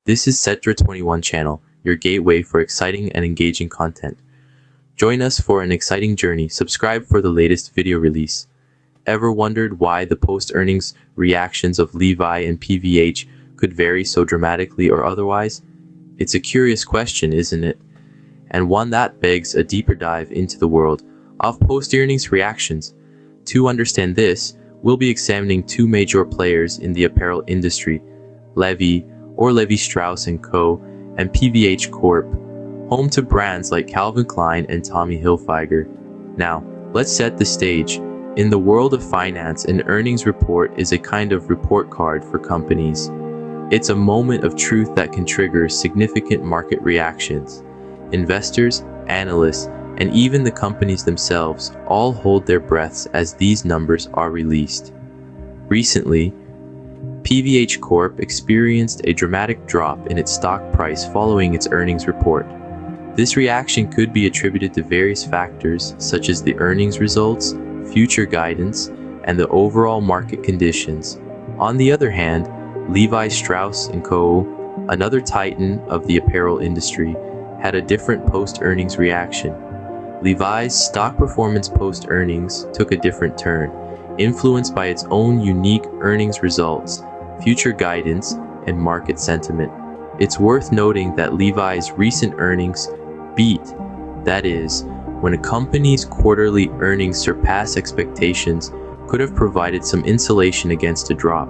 This is Citra21Channel, your gateway for exciting and engaging content. Join us for an exciting journey. Subscribe for the latest video release. Ever wondered why the post-earnings reactions of LEVI and PVH could vary so dramatically or otherwise? It's a curious question, isn't it? And one that begs a deeper dive into the world of post-earnings reactions. To understand this, we'll be examining two major players in the apparel industry, LEVI or Levi Strauss & Co. and PVH Corp., home to brands like Calvin Klein and Tommy Hilfiger. Now, let's set the stage. In the world of finance, an earnings report is a kind of report card for companies. It's a moment of truth that can trigger significant market reactions. Investors, analysts, and even the companies themselves all hold their breaths as these numbers are released. Recently, PVH Corp experienced a dramatic drop in its stock price following its earnings report. This reaction could be attributed to various factors such as the earnings results, future guidance, and the overall market conditions. On the other hand, Levi Strauss & Co., another titan of the apparel industry, had a different post-earnings reaction. Levi's stock performance post-earnings took a different turn, influenced by its own unique earnings results, future guidance, and market sentiment. It's worth noting that Levi's recent earnings beat, that is, when a company's quarterly earnings surpass expectations, could have provided some insulation against a drop.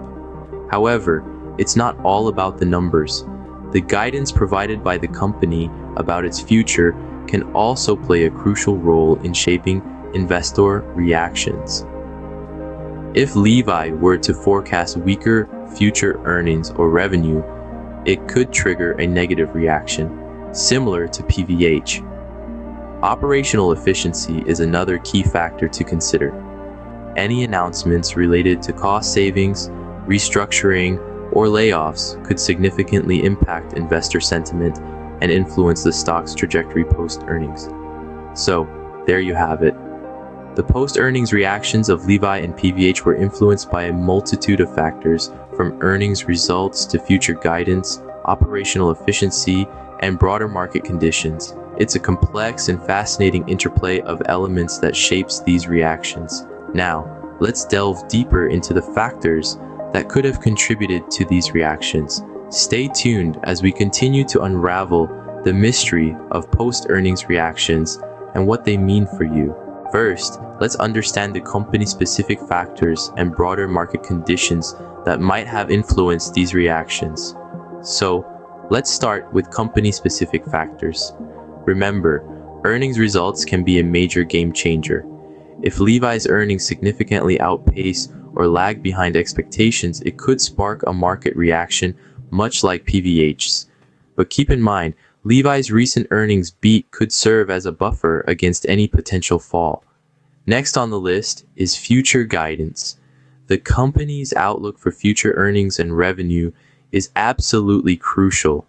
However, it's not all about the numbers. The guidance provided by the company about its future can also play a crucial role in shaping investor reactions. If Levi were to forecast weaker future earnings or revenue, it could trigger a negative reaction, similar to PVH. Operational efficiency is another key factor to consider. Any announcements related to cost savings, restructuring, or layoffs could significantly impact investor sentiment and influence the stock's trajectory post-earnings. So, there you have it. The post-earnings reactions of Levi and PVH were influenced by a multitude of factors, from earnings results to future guidance, operational efficiency, and broader market conditions. It's a complex and fascinating interplay of elements that shapes these reactions. Now, let's delve deeper into the factors that could have contributed to these reactions. Stay tuned as we continue to unravel the mystery of post-earnings reactions and what they mean for you. First, let's understand the company-specific factors and broader market conditions that might have influenced these reactions. So, let's start with company-specific factors. Remember, earnings results can be a major game changer. If Levi's earnings significantly outpace or lag behind expectations, it could spark a market reaction much like PVH's. But keep in mind, Levi's recent earnings beat could serve as a buffer against any potential fall. Next on the list is future guidance. The company's outlook for future earnings and revenue is absolutely crucial.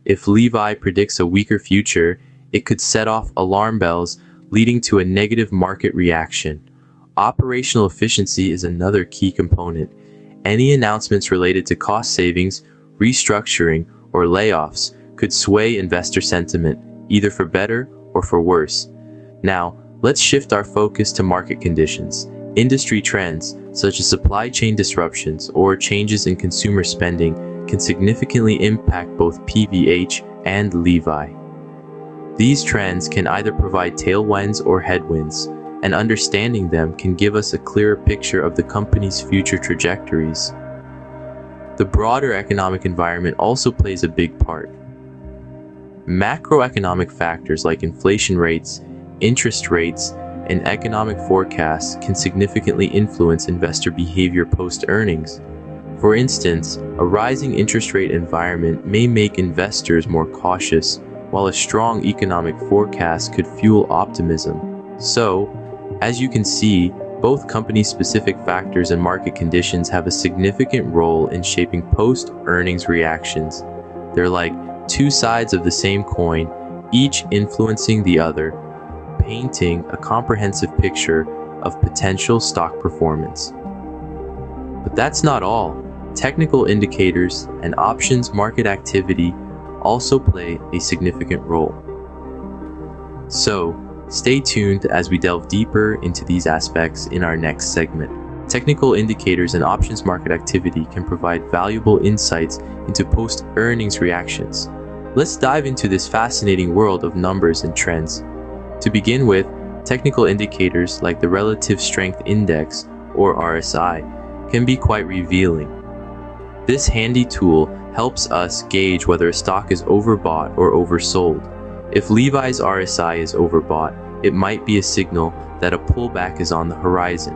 If Levi predicts a weaker future, it could set off alarm bells, leading to a negative market reaction. Operational efficiency is another key component. Any announcements related to cost savings, restructuring, or layoffs could sway investor sentiment, either for better or for worse. Now, let's shift our focus to market conditions. Industry trends, such as supply chain disruptions or changes in consumer spending, can significantly impact both PVH and Levi. These trends can either provide tailwinds or headwinds, and understanding them can give us a clearer picture of the company's future trajectories. The broader economic environment also plays a big part. Macroeconomic factors like inflation rates, interest rates, and economic forecasts can significantly influence investor behavior post-earnings. For instance, a rising interest rate environment may make investors more cautious, while a strong economic forecast could fuel optimism. So, as you can see, both company-specific factors and market conditions have a significant role in shaping post-earnings reactions. They're like two sides of the same coin, each influencing the other, painting a comprehensive picture of potential stock performance. But that's not all. technical indicators and options market activity also play a significant role. So, stay tuned as we delve deeper into these aspects in our next segment. Technical indicators and options market activity can provide valuable insights into post-earnings reactions. Let's dive into this fascinating world of numbers and trends. To begin with, technical indicators like the Relative Strength Index, or RSI, can be quite revealing. This handy tool helps us gauge whether a stock is overbought or oversold. If Levi's RSI is overbought, it might be a signal that a pullback is on the horizon.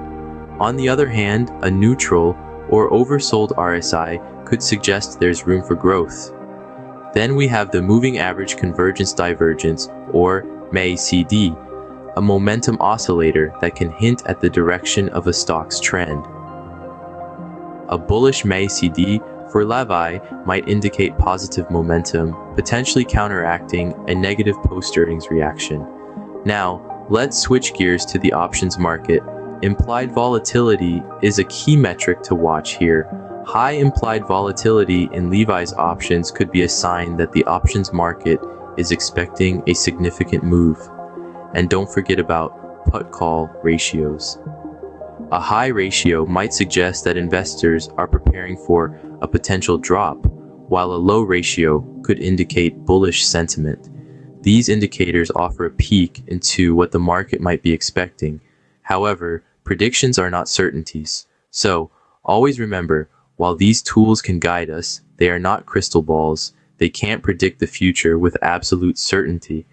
On the other hand, a neutral or oversold RSI could suggest there's room for growth. Then we have the Moving Average Convergence Divergence, or MACD, a momentum oscillator that can hint at the direction of a stock's trend. A bullish MACD for LEVI might indicate positive momentum, potentially counteracting a negative post-earnings reaction. Now, let's switch gears to the options market. Implied volatility is a key metric to watch here. High implied volatility in Levi's options could be a sign that the options market is expecting a significant move. And don't forget about put-call ratios. A high ratio might suggest that investors are preparing for a potential drop, while a low ratio could indicate bullish sentiment. These indicators offer a peek into what the market might be expecting. However, predictions are not certainties. So, always remember, while these tools can guide us, they are not crystal balls. They can't predict the future with absolute certainty,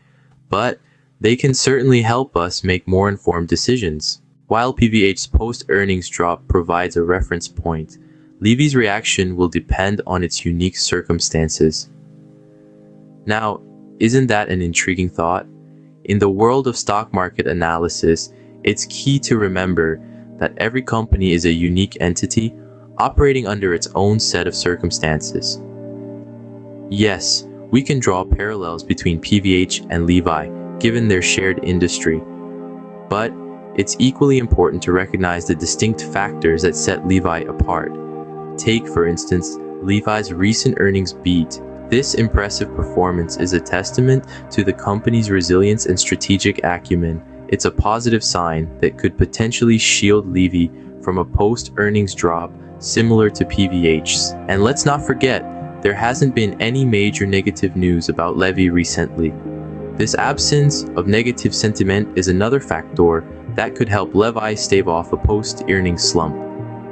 but they can certainly help us make more informed decisions. While PVH's post-earnings drop provides a reference point, LEVI's reaction will depend on its unique circumstances. Now, isn't that an intriguing thought? In the world of stock market analysis, it's key to remember that every company is a unique entity operating under its own set of circumstances. Yes, we can draw parallels between PVH and LEVI given their shared industry, but it's equally important to recognize the distinct factors that set LEVI apart. Take, for instance, LEVI's recent earnings beat. This impressive performance is a testament to the company's resilience and strategic acumen. It's a positive sign that could potentially shield LEVI from a post-earnings drop similar to PVH's. And let's not forget, there hasn't been any major negative news about LEVI recently. This absence of negative sentiment is another factor that could help LEVI stave off a post-earnings slump.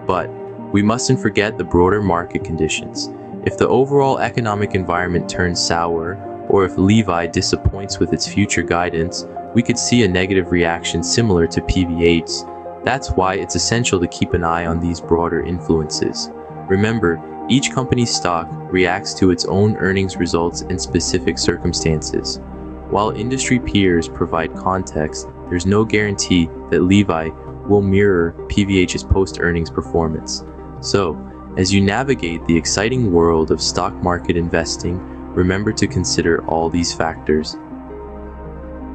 But we mustn't forget the broader market conditions. If the overall economic environment turns sour, or if LEVI disappoints with its future guidance, we could see a negative reaction similar to PVH's. That's why it's essential to keep an eye on these broader influences. Remember, each company's stock reacts to its own earnings results in specific circumstances. While industry peers provide context, there's no guarantee that LEVI will mirror PVH's post-earnings performance. So, as you navigate the exciting world of stock market investing, remember to consider all these factors.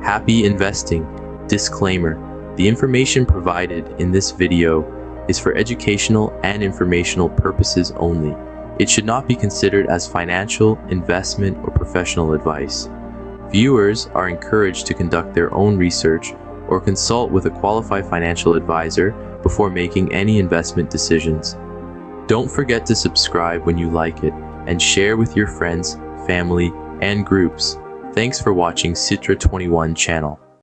Happy investing. Disclaimer: the information provided in this video is for educational and informational purposes only. It should not be considered as financial, investment, or professional advice. Viewers are encouraged to conduct their own research or consult with a qualified financial advisor before making any investment decisions. Don't forget to subscribe when you like it and share with your friends, family, and groups. Thanks for watching Citra21 Channel.